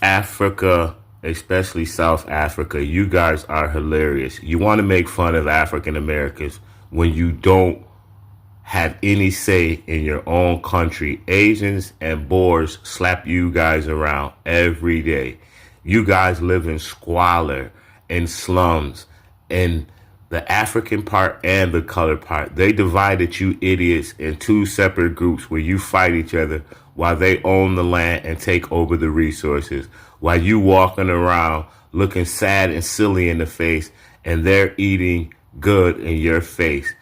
Africa, especially South Africa, you guys are hilarious. You want to make fun of African Americans when you don't have any say in your own country. Asians and Boers slap you guys around every day. You guys live in squalor and slums, and the African part and the colored part. They divided you idiots in two separate groups where you fight each other while they own the land and take over the resources. While you walking around looking sad and silly in the face, and they're eating good in your face.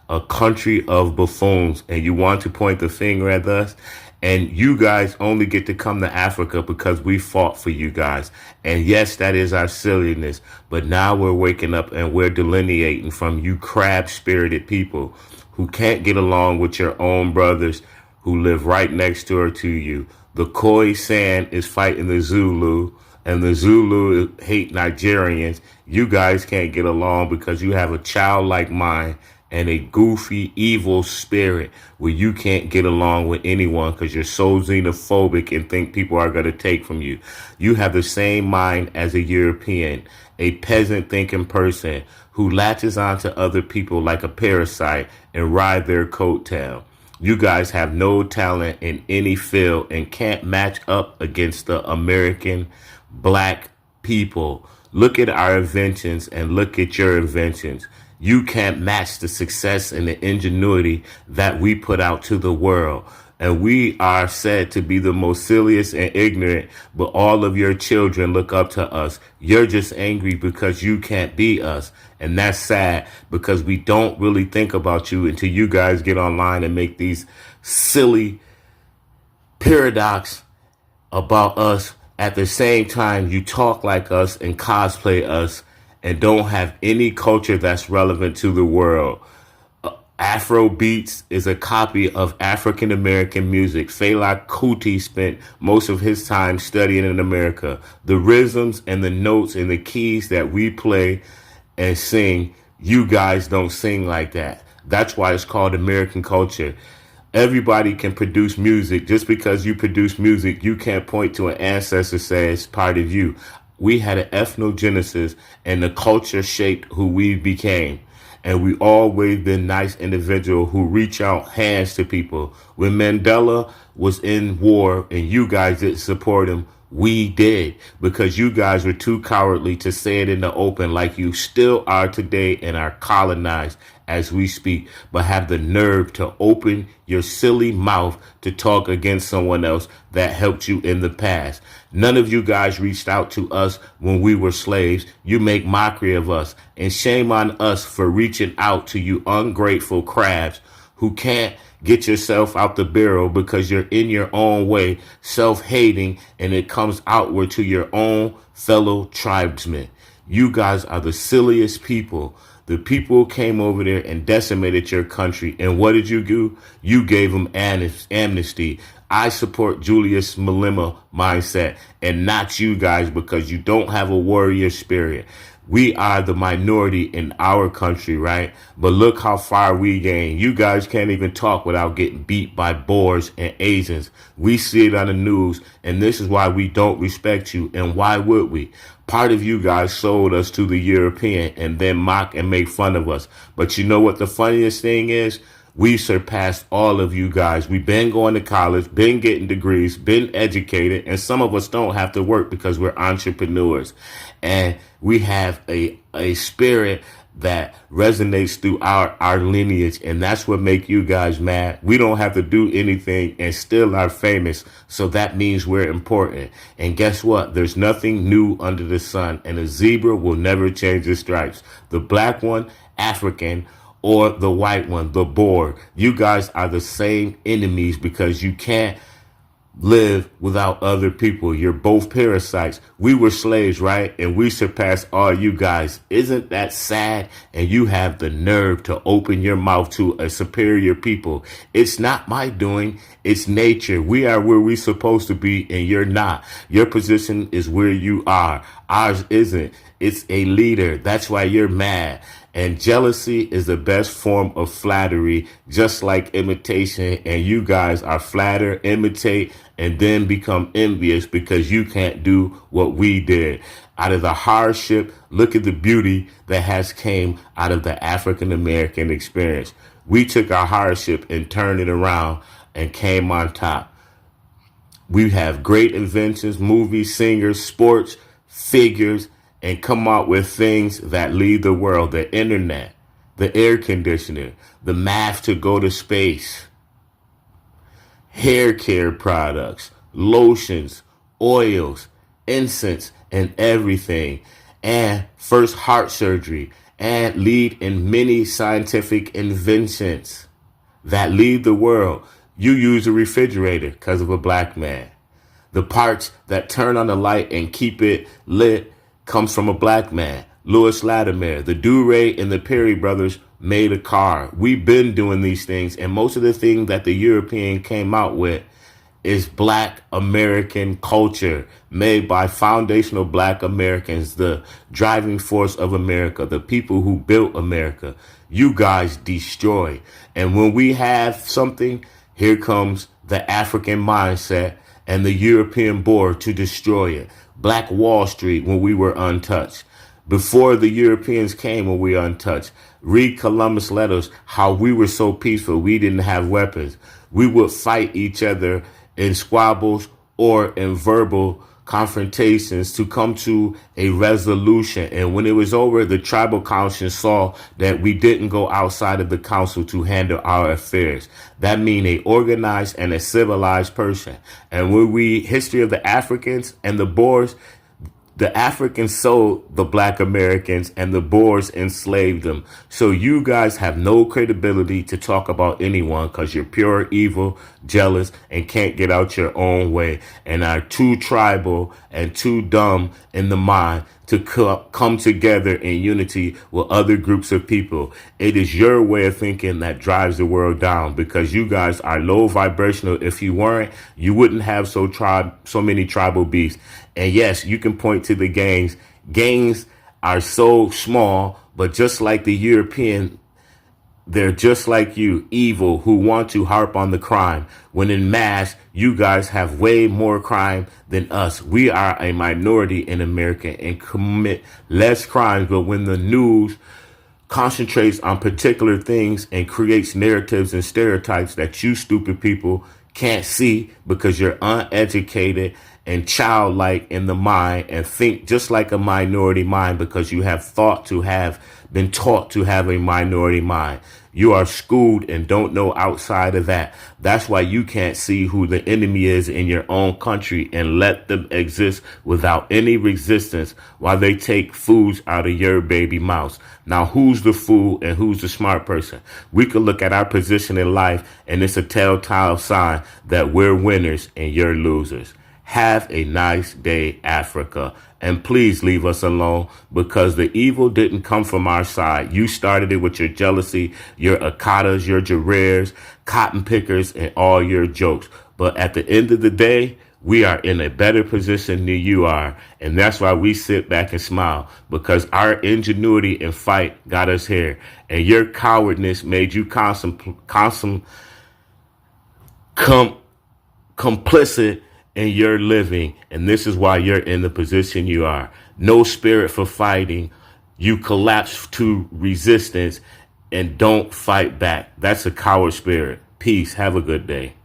A country of buffoons, and you want to point the finger at us? And you guys only get to come to Africa because we fought for you guys. And yes, that is our silliness. But now we're waking up and we're delineating from you crab-spirited people who can't get along with your own brothers who live right next door to you. The Khoisan is fighting the Zulu, and the Zulu hate Nigerians. You guys can't get along because you have a childlike mind and a goofy, evil spirit where you can't get along with anyone because you're so xenophobic and think people are going to take from you. You have the same mind as a European, a peasant-thinking person who latches onto other people like a parasite and ride their coattail. You guys have no talent in any field and can't match up against the American black people. Look at our inventions and look at your inventions. You can't match the success and the ingenuity that we put out to the world. And we are said to be the most silliest and ignorant, but all of your children look up to us. You're just angry because you can't be us. And that's sad because we don't really think about you until you guys get online and make these silly paradox about us. At the same time, you talk like us and cosplay us and don't have any culture that's relevant to the world. Afro beats is a copy of African American music. Fela Kuti spent most of his time studying in America. The rhythms and the notes and the keys that we play and sing, you guys don't sing like that. That's why it's called American culture. Everybody can produce music. Just because you produce music, you can't point to an ancestor and say it's part of you. We had an ethnogenesis, and the culture shaped who we became. And we always been nice individual who reach out hands to people. When Mandela was in war and you guys didn't support him, we did, because you guys were too cowardly to say it in the open like you still are today and are colonized as we speak, but have the nerve to open your silly mouth to talk against someone else that helped you in the past. None of you guys reached out to us when we were slaves. You make mockery of us, and shame on us for reaching out to you ungrateful crabs who can't get yourself out the barrel because you're in your own way, self-hating, and it comes outward to your own fellow tribesmen. You guys are the silliest people. The people came over there and decimated your country. And what did you do? You gave them amnesty. I support Julius Malema mindset and not you guys because you don't have a warrior spirit. We are the minority in our country, right? But look how far we gained. You guys can't even talk without getting beat by Boers and Asians. We see it on the news, and this is why we don't respect you. And why would we? Part of you guys sold us to the European and then mock and make fun of us. But you know what the funniest thing is? We surpassed all of you guys. We've been going to college, been getting degrees, been educated, and some of us don't have to work because we're entrepreneurs. And we have a spirit that resonates through our lineage, and that's what make you guys mad. We don't have to do anything and still are famous, so that means we're important. And guess what? There's nothing new under the sun, and a zebra will never change its stripes. The black one, African, or the white one, the Boer. You guys are the same enemies because you can't live without other people. You're both parasites. We were slaves, right? And we surpassed all you guys. Isn't that sad? And you have the nerve to open your mouth to a superior people. It's not my doing. It's nature. We are where we're supposed to be, and you're not. Your position is where you are. Ours isn't. It's a leader. That's why you're mad. And jealousy is the best form of flattery, just like imitation. And you guys are flatter, imitate, and then become envious because you can't do what we did. Out of the hardship, look at the beauty that has came out of the African American experience. We took our hardship and turned it around and came on top. We have great inventions, movies, singers, sports, figures, and come out with things that lead the world. The internet, the air conditioner, the math to go to space, hair care products, lotions, oils, incense, and everything, and first heart surgery, and lead in many scientific inventions that lead the world. You use a refrigerator because of a black man. The parts that turn on the light and keep it lit comes from a black man. Louis Latimer, the Duray and the Perry brothers made a car. We've been doing these things, and most of the things that the European came out with is black American culture made by foundational black Americans, the driving force of America, the people who built America. You guys destroy. And when we have something, here comes the African mindset and the European board to destroy it. Black Wall Street when we were untouched. Before the Europeans came when we were untouched. Read Columbus' letters, how we were so peaceful. We didn't have weapons. We would fight each other in squabbles or in verbal confrontations to come to a resolution. And when it was over, the tribal council saw that we didn't go outside of the council to handle our affairs. That means a organized and a civilized person. And when we history of the Africans and the Boers, the Africans sold the black Americans and the Boers enslaved them. So you guys have no credibility to talk about anyone because you're pure evil, jealous, and can't get out your own way and are too tribal and too dumb in the mind to come together in unity with other groups of people. It is your way of thinking that drives the world down because you guys are low vibrational. If you weren't, you wouldn't have so many tribal beefs. And yes, you can point to the gangs. Gangs are so small, but just like the European, they're just like you, evil, who want to harp on the crime. When in mass, you guys have way more crime than us. We are a minority in America and commit less crimes. But when the news concentrates on particular things and creates narratives and stereotypes that you stupid people can't see because you're uneducated and childlike in the mind and think just like a minority mind because you have been taught to have a minority mind. You are schooled and don't know outside of that. That's why you can't see who the enemy is in your own country and let them exist without any resistance while they take foods out of your baby mouth. Now, who's the fool and who's the smart person? We could look at our position in life and it's a telltale sign that we're winners and you're losers. Have a nice day, Africa. And please leave us alone because the evil didn't come from our side. You started it with your jealousy, your Akatas, your Jarreres, cotton pickers, and all your jokes. But at the end of the day, we are in a better position than you are. And that's why we sit back and smile because our ingenuity and fight got us here. And your cowardness made you complicit in your living, and this is why you're in the position you are. No spirit for fighting. You collapse to resistance and don't fight back. That's a coward spirit. Peace. Have a good day.